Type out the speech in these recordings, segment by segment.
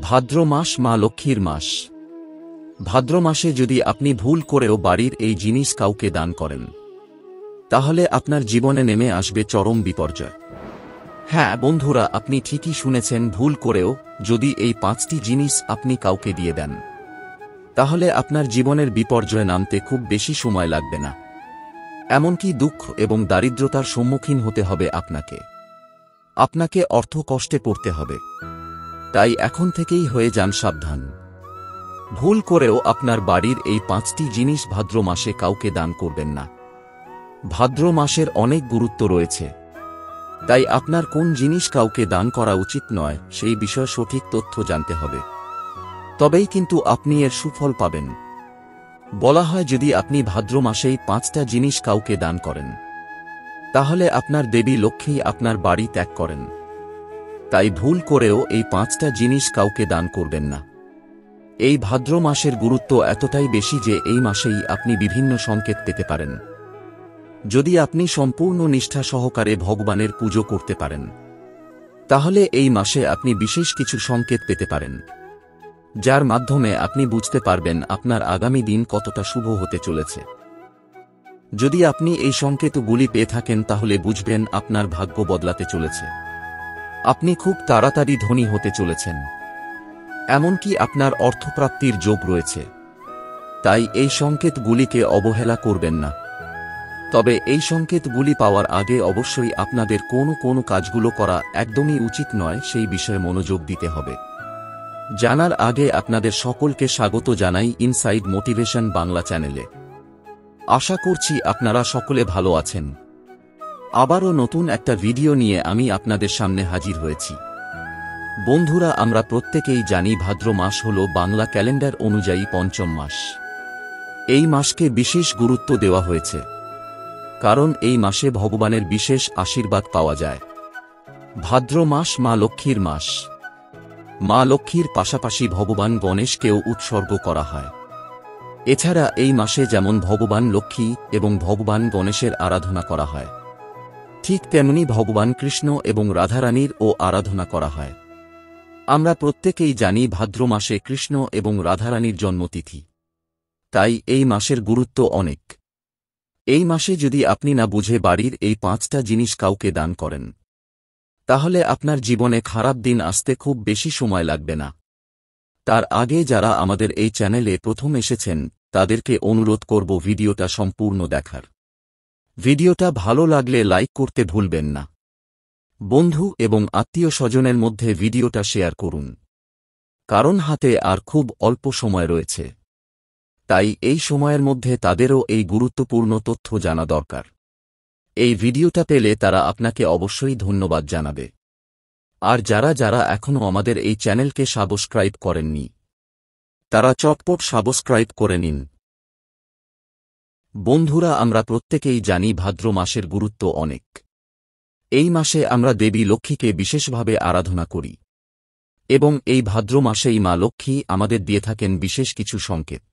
ভাদ্র মাস মা লক্ষ্মীর মাস। ভাদ্র মাসে যদি আপনি ভুল করেও বাড়ির এই জিনিস কাউকে দান করেন, তাহলে আপনার জীবনে নেমে আসবে চরম বিপর্যয়। হ্যাঁ বন্ধুরা, আপনি ঠিকই শুনেছেন, ভুল করেও যদি এই 5টি জিনিস আপনি কাউকে দিয়ে দেন, তাহলে আপনার জীবনের বিপর্যয় নামতে খুব বেশি সময় লাগবে না। এমনকি দুঃখ এবং দারিদ্রতার সম্মুখীন হতে হবে আপনাকে অর্থ কষ্টে পড়তে হবে। তাই এখন থেকেই হয়ে যান সাবধান। ভুল করেও আপনার বাড়ির এই 5টি জিনিস ভাদ্র মাসে কাউকে দান করবেন না। ভাদ্র মাসের অনেক গুরুত্ব রয়েছে, তাই আপনার কোন জিনিস কাউকে দান করা উচিত নয় সেই বিষয়ে সঠিক তথ্য জানতে হবে, তবেই কিন্তু আপনি এর সুফল পাবেন। বলা হয়, যদি আপনি ভাদ্র মাসেই 5টা জিনিস কাউকে দান করেন, তাহলে আপনার দেবী লক্ষ্মী আপনার বাড়ি ত্যাগ করেন। তাই ভুল করেও এই 5টা জিনিস কাউকে দান করবেন না। এই ভাদ্র মাসের গুরুত্ব এতটাই বেশি যে এই মাসেই আপনি বিভিন্ন সংকেত পেতে পারেন। যদি আপনি সম্পূর্ণ নিষ্ঠা সহকারে ভগবানের পুজো করতে পারেন, তাহলে এই মাসে আপনি বিশেষ কিছু সংকেত পেতে পারেন, যার মাধ্যমে আপনি বুঝতে পারবেন আপনার আগামী দিন কতটা শুভ হতে চলেছে। যদি আপনি এই সংকেতগুলি পেয়ে থাকেন, তাহলে বুঝবেন আপনার ভাগ্য বদলাতে চলেছে। আপনি খুব তাড়াতাড়ি ধনী হতে চলেছেন, এমনকি আপনার অর্থপ্রাপ্তির যোগ রয়েছে। তাই এই সংকেতগুলিকে অবহেলা করবেন না। তবে এই সংকেতগুলি পাওয়ার আগে অবশ্যই আপনাদের কোন কাজগুলো করা একদমই উচিত নয় সেই বিষয়ে মনোযোগ দিতে হবে। জানার আগে আপনাদের সকলকে স্বাগত জানাই ইনসাইড মোটিভেশন বাংলা চ্যানেলে। আশা করছি আপনারা সকলে ভালো আছেন। আবারও নতুন একটা ভিডিও নিয়ে আমি আপনাদের সামনে হাজির হয়েছি। বন্ধুরা, আমরা প্রত্যেকেই জানি ভাদ্র মাস হল বাংলা ক্যালেন্ডার অনুযায়ী পঞ্চম মাস। এই মাসকে বিশেষ গুরুত্ব দেওয়া হয়েছে, কারণ এই মাসে ভগবানের বিশেষ আশীর্বাদ পাওয়া যায়। ভাদ্র মাস মা লক্ষ্মীর মাস। মা লক্ষ্মীর পাশাপাশি ভগবান গণেশকেও উৎসর্গ করা হয়। এছাড়া এই মাসে যেমন ভগবান লক্ষ্মী এবং ভগবান গণেশের আরাধনা করা হয়, ঠিক তেমনি ভগবান কৃষ্ণ এবং রাধারানীর ও আরাধনা করা হয়। আমরা প্রত্যেকেই জানি ভাদ্র মাসে কৃষ্ণ এবং রাধারানীর জন্মতিথি, তাই এই মাসের গুরুত্ব অনেক। এই মাসে যদি আপনি না বুঝে বাড়ির এই 5টা জিনিস কাউকে দান করেন, তাহলে আপনার জীবনে খারাপ দিন আসতে খুব বেশি সময় লাগবে না। তার আগে যারা আমাদের এই চ্যানেলে প্রথম এসেছেন, তাদেরকে অনুরোধ করব ভিডিওটা সম্পূর্ণ দেখার। ভিডিওটা ভালো লাগলে লাইক করতে ভুলবেন না। বন্ধু এবং আত্মীয় স্বজনের মধ্যে ভিডিওটা শেয়ার করুন, কারণ হাতে আর খুব অল্প সময় রয়েছে। তাই এই সময়ের মধ্যে তাদেরও এই গুরুত্বপূর্ণ তথ্য জানা দরকার। এই ভিডিওটা পেলে তারা আপনাকে অবশ্যই ধন্যবাদ জানাবে। আর যারা এখনও আমাদের এই চ্যানেলকে সাবস্ক্রাইব করেননি, তারা চটপট সাবস্ক্রাইব করে নিন। বন্ধুরা, আমরা প্রত্যেকেই জানি ভাদ্র মাসের গুরুত্ব অনেক। এই মাসে আমরা দেবী লক্ষ্মীকে বিশেষভাবে আরাধনা করি, এবং এই ভাদ্র মাসেই মা লক্ষ্মী আমাদের দিয়ে থাকেন বিশেষ কিছু সংকেত,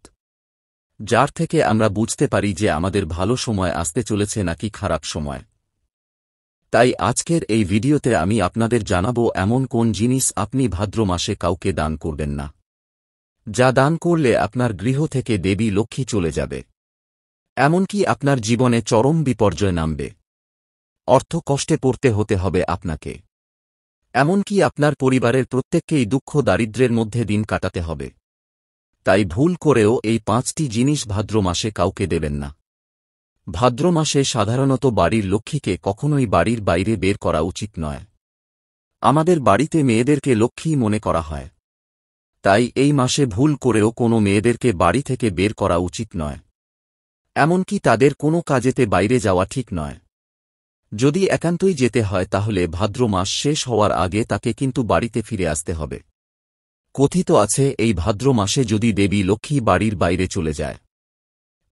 যার থেকে আমরা বুঝতে পারি যে আমাদের ভালো সময় আসতে চলেছে নাকি খারাপ সময়। তাই আজকের এই ভিডিওতে আমি আপনাদের জানাবো এমন কোন জিনিস আপনি ভাদ্র মাসে কাউকে দান করবেন না, যা দান করলে আপনার গৃহ থেকে দেবী লক্ষ্মী চলে যাবে, এমনকি আপনার জীবনে চরম বিপর্যয় নামবে। অর্থ কষ্টে পড়তে হতে হবে আপনাকে, এমনকি আপনার পরিবারের প্রত্যেককেই দুঃখ দারিদ্র্যের মধ্যে দিন কাটাতে হবে। তাই ভুল করেও এই 5টি জিনিস ভাদ্র মাসে কাউকে দেবেন না। ভাদ্র মাসে সাধারণত বাড়ির লক্ষ্মীকে কখনোই বাড়ির বাইরে বের করা উচিত নয়। আমাদের বাড়িতে মেয়েদেরকে লক্ষ্মী মনে করা হয়, তাই এই মাসে ভুল করেও কোনো মেয়েদেরকে বাড়ি থেকে বের করা উচিত নয়। এমনকি তাদের কোনো কাজেতে বাইরে যাওয়া ঠিক নয়। যদি একান্তই যেতে হয়, তাহলে ভাদ্র মাস শেষ হওয়ার আগে তাকে কিন্তু বাড়িতে ফিরে আসতে হবে। কথিত আছে, এই ভাদ্র মাসে যদি দেবী লক্ষ্মী বাড়ির বাইরে চলে যায়,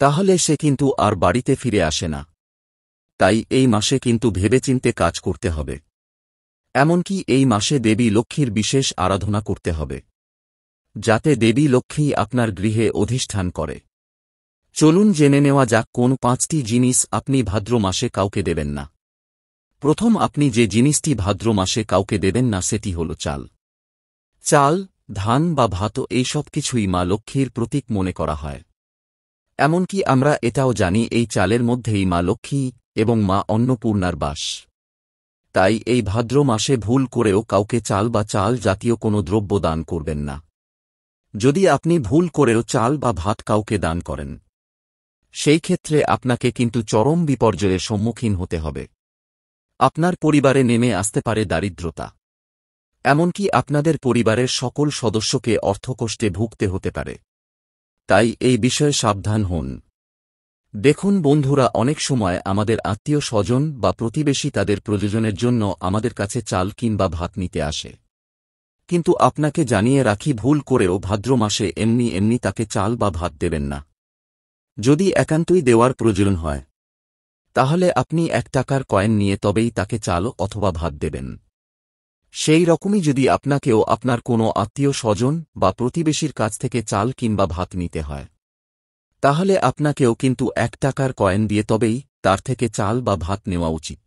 তাহলে সে কিন্তু আর বাড়িতে ফিরে আসে না। তাই এই মাসে কিন্তু ভেবেচিন্তে কাজ করতে হবে। এমনকি এই মাসে দেবী লক্ষ্মীর বিশেষ আরাধনা করতে হবে, যাতে দেবী লক্ষ্মী আপনার গৃহে অধিষ্ঠান করে। চলুন জেনে নেওয়া যাক কোন 5টি জিনিস আপনি ভাদ্র মাসে কাউকে দেবেন না। প্রথম, আপনি যে জিনিসটি ভাদ্র মাসে কাউকে দেবেন না সেটি হল চাল। চাল, ধান বা ভাতও এই সব কিছুই মা লক্ষ্মীর প্রতীক মনে করা হয়। এমনকি আমরা এটাও জানি এই চালের মধ্যেই মা লক্ষ্মী এবং মা অন্নপূর্ণার বাস। তাই এই ভাদ্র মাসে ভুল করেও কাউকে চাল বা চাল জাতীয় কোনো দ্রব্য দান করবেন না। যদি আপনি ভুল করেও চাল বা ভাত কাউকে দান করেন, সেই ক্ষেত্রে আপনাকে কিন্তু চরম বিপর্যয়ের সম্মুখীন হতে হবে। আপনার পরিবারে নেমে আসতে পারে দারিদ্রতা। এমনকি আপনাদের পরিবারের সকল সদস্যকে অর্থকষ্টে ভুগতে হতে পারে। তাই এই বিষয়ে সাবধান হন। দেখুন বন্ধুরা, অনেক সময় আমাদের আত্মীয় স্বজন বা প্রতিবেশী তাদের প্রয়োজনের জন্য আমাদের কাছে চাল কিংবা ভাত নিতে আসে। কিন্তু আপনাকে জানিয়ে রাখি, ভুল করেও ভাদ্র মাসে এমনি এমনি তাকে চাল বা ভাত দেবেন না। যদি একান্তই দেওয়ার প্রয়োজন হয়, তাহলে আপনি 1 টাকার কয়েন নিয়ে তবেই তাকে চাল অথবা ভাত দেবেন। সেই রকমই যদি আপনাকেও আপনার কোনো আত্মীয় স্বজন বা প্রতিবেশীর কাছ থেকে চাল কিংবা ভাত নিতে হয়, তাহলে আপনাকেও কিন্তু 1 টাকার কয়েন দিয়ে তবেই তার থেকে চাল বা ভাত নেওয়া উচিত।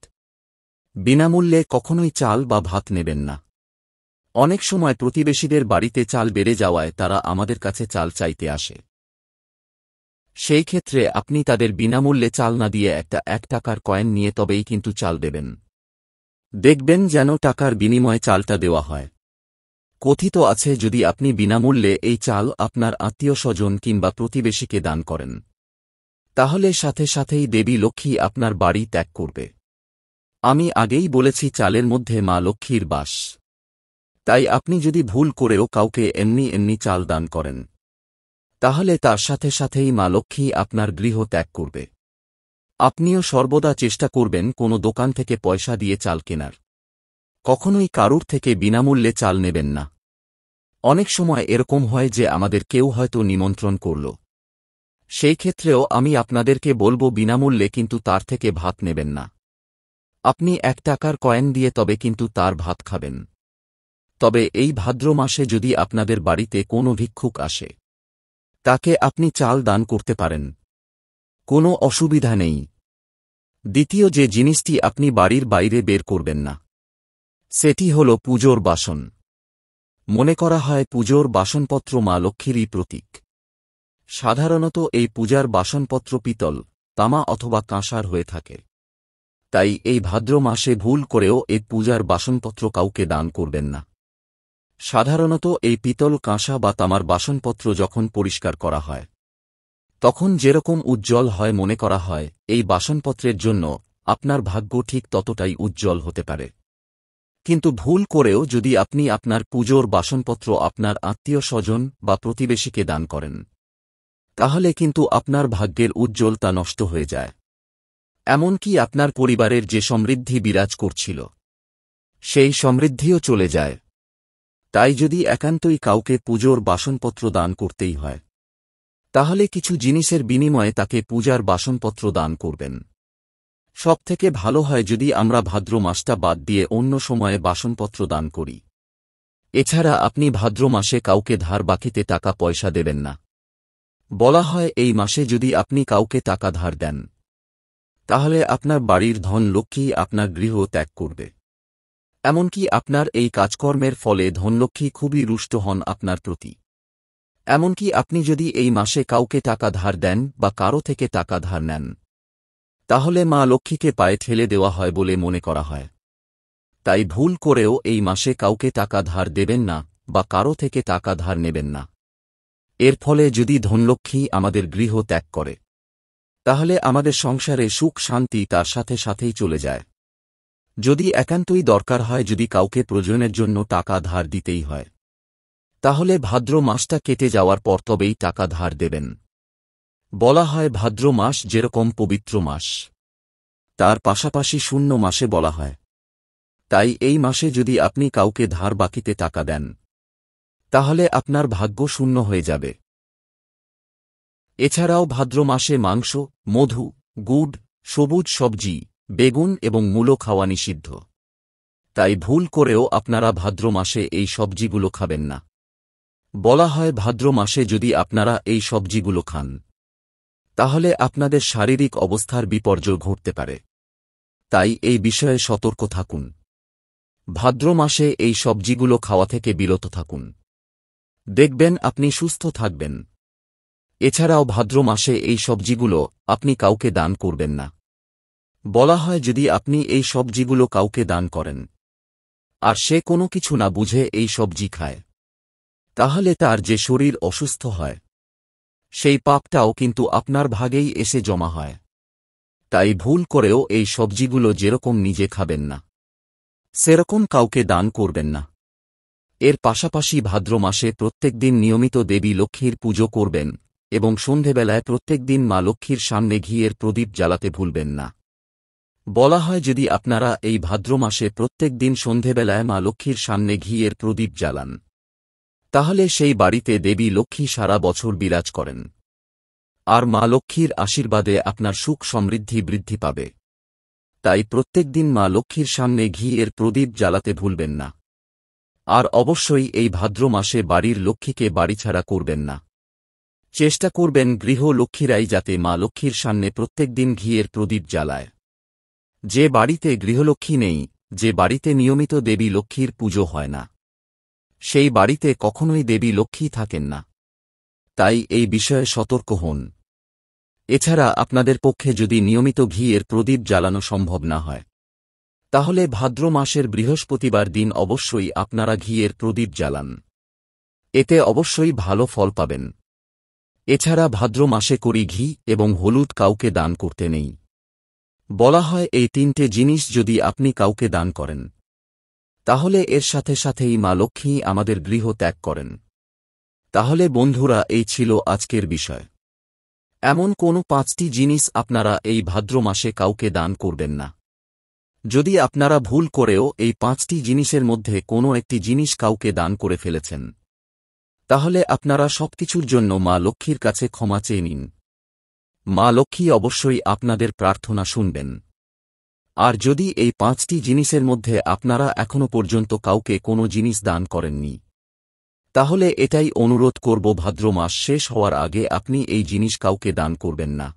বিনামূল্যে কখনোই চাল বা ভাত নেবেন না। অনেক সময় প্রতিবেশীদের বাড়িতে চাল বেড়ে যাওয়ায় তারা আমাদের কাছে চাল চাইতে আসে। সেই ক্ষেত্রে আপনি তাদের বিনামূল্যে চাল না দিয়ে একটা 1 টাকার কয়েন নিয়ে তবেই কিন্তু চাল দেবেন। দেখবেন যেন টাকার বিনিময়ে চালটা দেওয়া হয়। কথিত আছে, যদি আপনি বিনামূল্যে এই চাল আপনার আত্মীয় স্বজন কিংবা প্রতিবেশীকে দান করেন, তাহলে সাথে সাথেই দেবী লক্ষ্মী আপনার বাড়ি ত্যাগ করবে। আমি আগেই বলেছি, চালের মধ্যে মা লক্ষ্মীর বাস। তাই আপনি যদি ভুল করেও কাউকে এমনি এমনি চাল দান করেন, তাহলে তার সাথে সাথেই মা লক্ষ্মী আপনার গৃহ ত্যাগ করবে। আপনিও সর্বদা চেষ্টা করবেন কোনো দোকান থেকে পয়সা দিয়ে চাল কেনার। কখনোই কারুর থেকে বিনামূল্যে চাল নেবেন না। অনেক সময় এরকম হয় যে আমাদের কেউ হয়তো নিমন্ত্রণ করল, সেই ক্ষেত্রেও আমি আপনাদেরকে বলবো বিনামূল্যে কিন্তু তার থেকে ভাত নেবেন না। আপনি 1 টাকার কয়েন দিয়ে তবে কিন্তু তার ভাত খাবেন। তবে এই ভাদ্র মাসে যদি আপনাদের বাড়িতে কোনো ভিক্ষুক আসে, তাকে আপনি চাল দান করতে পারেন, কোনো অসুবিধা নেই। দ্বিতীয় যে জিনিসটি আপনি বাড়ির বাইরে বের করবেন না, সেটি হল পুজোর বাসন। মনে করা হয় পুজোর বাসনপত্র মা লক্ষ্মীরই প্রতীক। সাধারণত এই পূজার বাসনপত্র পিতল, তামা অথবা কাঁসার হয়ে থাকে। তাই এই ভাদ্র মাসে ভুল করেও এই পূজার বাসনপত্র কাউকে দান করবেন না। সাধারণত এই পিতল, কাঁসা বা তামার বাসনপত্র যখন পরিষ্কার করা হয়, তখন যেরকম উজ্জ্বল হয়, মনে করা হয় এই বাসনপত্রের জন্য আপনার ভাগ্য ঠিক ততটাই উজ্জ্বল হতে পারে। কিন্তু ভুল করেও যদি আপনি আপনার পুজোর বাসনপত্র আপনার আত্মীয় স্বজন বা প্রতিবেশীকে দান করেন, তাহলে কিন্তু আপনার ভাগ্যের উজ্জ্বলতা নষ্ট হয়ে যায়। এমনকি আপনার পরিবারের যে সমৃদ্ধি বিরাজ করছিল, সেই সমৃদ্ধিও চলে যায়। তাই যদি একান্তই কাউকে পুজোর বাসনপত্র দান করতেই হয়, তাহলে কিছু জিনিসের বিনিময়ে তাকে পূজার বাসনপত্র দান করবেন। সবথেকে ভালো হয় যদি আমরা ভাদ্র মাসটা বাদ দিয়ে অন্য সময়ে বাসনপত্র দান করি। এছাড়া আপনি ভাদ্র মাসে কাউকে ধার বাকিতে টাকা পয়সা দেবেন না। বলা হয় এই মাসে যদি আপনি কাউকে টাকা ধার দেন, তাহলে আপনার বাড়ির ধন লক্ষ্মী আপনার গৃহ ত্যাগ করবে। এমনকি আপনার এই কাজকর্মের ফলে ধনলক্ষ্মী খুবই রুষ্ট হন আপনার প্রতি। এমনকি আপনি যদি এই মাসে কাউকে টাকা ধার দেন বা কারো থেকে টাকা ধার নেন, তাহলে মা লক্ষ্মীকে পায়ে ঠেলে দেওয়া হয় বলে মনে করা হয়। তাই ভুল করেও এই মাসে কাউকে টাকা ধার দেবেন না বা কারো থেকে টাকা ধার নেবেন না। এর ফলে যদি ধনলক্ষ্মী আমাদের গৃহ ত্যাগ করে, তাহলে আমাদের সংসারে সুখ শান্তি তার সাথে সাথেই চলে যায়। যদি একান্তই দরকার হয়, যদি কাউকে প্রয়োজনের জন্য টাকা ধার দিতেই হয়, তাহলে ভাদ্র মাসটা কেটে যাওয়ার পর তবেই টাকা ধার দেবেন। বলা হয় ভাদ্র মাস যেরকম পবিত্র মাস, তার পাশাপাশি শূন্য মাসে বলা হয়। তাই এই মাসে যদি আপনি কাউকে ধার বাকিতে টাকা দেন, তাহলে আপনার ভাগ্য শূন্য হয়ে যাবে। এছাড়াও ভাদ্র মাসে মাংস, মধু, গুড়, সবুজ সবজি, বেগুন এবং মূলো খাওয়া নিষিদ্ধ। তাই ভুল করেও আপনারা ভাদ্র মাসে এই সবজিগুলো খাবেন না। বলা হয় ভাদ্র মাসে যদি আপনারা এই সবজিগুলো খান, তাহলে আপনাদের শারীরিক অবস্থার বিপর্যয় ঘটতে পারে। তাই এই বিষয়ে সতর্ক থাকুন। ভাদ্র মাসে এই সবজিগুলো খাওয়া থেকে বিরত থাকুন। দেখবেন আপনি সুস্থ থাকবেন। এছাড়াও ভাদ্র মাসে এই সবজিগুলো আপনি কাউকে দান করবেন না। বলা হয় যদি আপনি এই সবজিগুলো কাউকে দান করেন আর সে কোনো কিছু না বুঝে এই সবজি খায়, তাহলে তার যে শরীর অসুস্থ হয় সেই পাপটাও কিন্তু আপনার ভাগেই এসে জমা হয়। তাই ভুল করেও এই সবজিগুলো যেরকম নিজে খাবেন না, সেরকম কাউকে দান করবেন না। এর পাশাপাশি ভাদ্র মাসে প্রত্যেকদিন নিয়মিত দেবী লক্ষ্মীর পুজো করবেন এবং সন্ধেবেলায় প্রত্যেকদিন মা লক্ষ্মীর সামনে ঘিয়ের প্রদীপ জ্বালাতে ভুলবেন না। বলা হয় যদি আপনারা এই ভাদ্র মাসে প্রত্যেক দিন সন্ধেবেলায় মা লক্ষ্মীর সামনে ঘিয়ের প্রদীপ জ্বালান, তাহলে সেই বাড়িতে দেবী লক্ষ্মী সারা বছর বিরাজ করেন আর মা লক্ষ্মীর আশীর্বাদে আপনার সুখ সমৃদ্ধি বৃদ্ধি পাবে। তাই প্রত্যেকদিন মা লক্ষ্মীর সামনে ঘিয়ের প্রদীপ জ্বালাতে ভুলবেন না। আর অবশ্যই এই ভাদ্র মাসে বাড়ির লক্ষ্মীকে বাড়িছাড়া করবেন না। চেষ্টা করবেন গৃহ লক্ষ্মীরাই যাতে মা লক্ষ্মীর সামনে প্রত্যেকদিন ঘিয়ের প্রদীপ জ্বালায়। যে বাড়িতে গৃহলক্ষ্মী নেই, যে বাড়িতে নিয়মিত দেবী লক্ষ্মীর পুজো হয় না, সেই বাড়িতে কখনোই দেবী লক্ষ্মী থাকেন না। তাই এই বিষয়ে সতর্ক হন। এছাড়া আপনাদের পক্ষে যদি নিয়মিত ঘিয়ের প্রদীপ জ্বালানো সম্ভব না হয়, তাহলে ভাদ্র মাসের বৃহস্পতিবার দিন অবশ্যই আপনারা ঘিয়ের প্রদীপ জ্বালান। এতে অবশ্যই ভালো ফল পাবেন। এছাড়া ভাদ্র মাসে করি ঘি এবং হলুদ কাউকে দান করতে নেই। বলা হয় এই তিনটে জিনিস যদি আপনি কাউকে দান করেন, তাহলে এর সাথে সাথেই মা লক্ষ্মী আমাদের গৃহ ত্যাগ করেন। তাহলে বন্ধুরা, এই ছিল আজকের বিষয়। এমন কোনো 5টি জিনিস আপনারা এই ভাদ্র মাসে কাউকে দান করবেন না। যদি আপনারা ভুল করেও এই 5টি জিনিসের মধ্যে কোনো একটি জিনিস কাউকে দান করে ফেলেছেন, তাহলে আপনারা সবকিছুর জন্য মা লক্ষ্মীর কাছে ক্ষমা চেয়ে নিন। মা লক্ষ্মী অবশ্যই আপনাদের প্রার্থনা শুনবেন। আর যদি এই 5টি জিনিসের মধ্যে আপনারা এখনো পর্যন্ত কাউকে কোনো জিনিস দান করেননি, তাহলে এটাই অনুরোধ করব ভাদ্র মাস শেষ হওয়ার আগে আপনি এই জিনিস কাউকে দান করবেন না।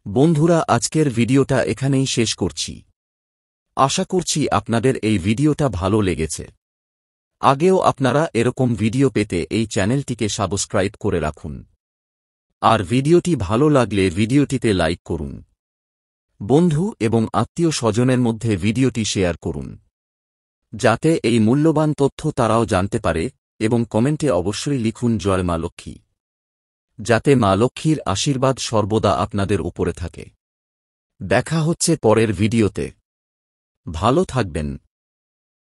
বন্ধুরা, আজকের ভিডিওটা এখানেই শেষ করছি। আশা করছি আপনাদের এই ভিডিওটা ভালো লেগেছে। আগেও আপনারা এরকম ভিডিও পেতে এই চ্যানেলটিকে সাবস্ক্রাইব করে রাখুন। আর ভিডিওটি ভালো লাগলে ভিডিওটিতে লাইক করুন। বন্ধু এবং আত্মীয় স্বজনের মধ্যে ভিডিওটি শেয়ার করুন, যাতে এই মূল্যবান তথ্য তারাও জানতে পারে। এবং কমেন্টে অবশ্যই লিখুন জয় মা লক্ষ্মী, যাতে মা লক্ষ্মীর আশীর্বাদ সর্বদা আপনাদের উপরে থাকে। দেখা হচ্ছে পরের ভিডিওতে। ভালো থাকবেন।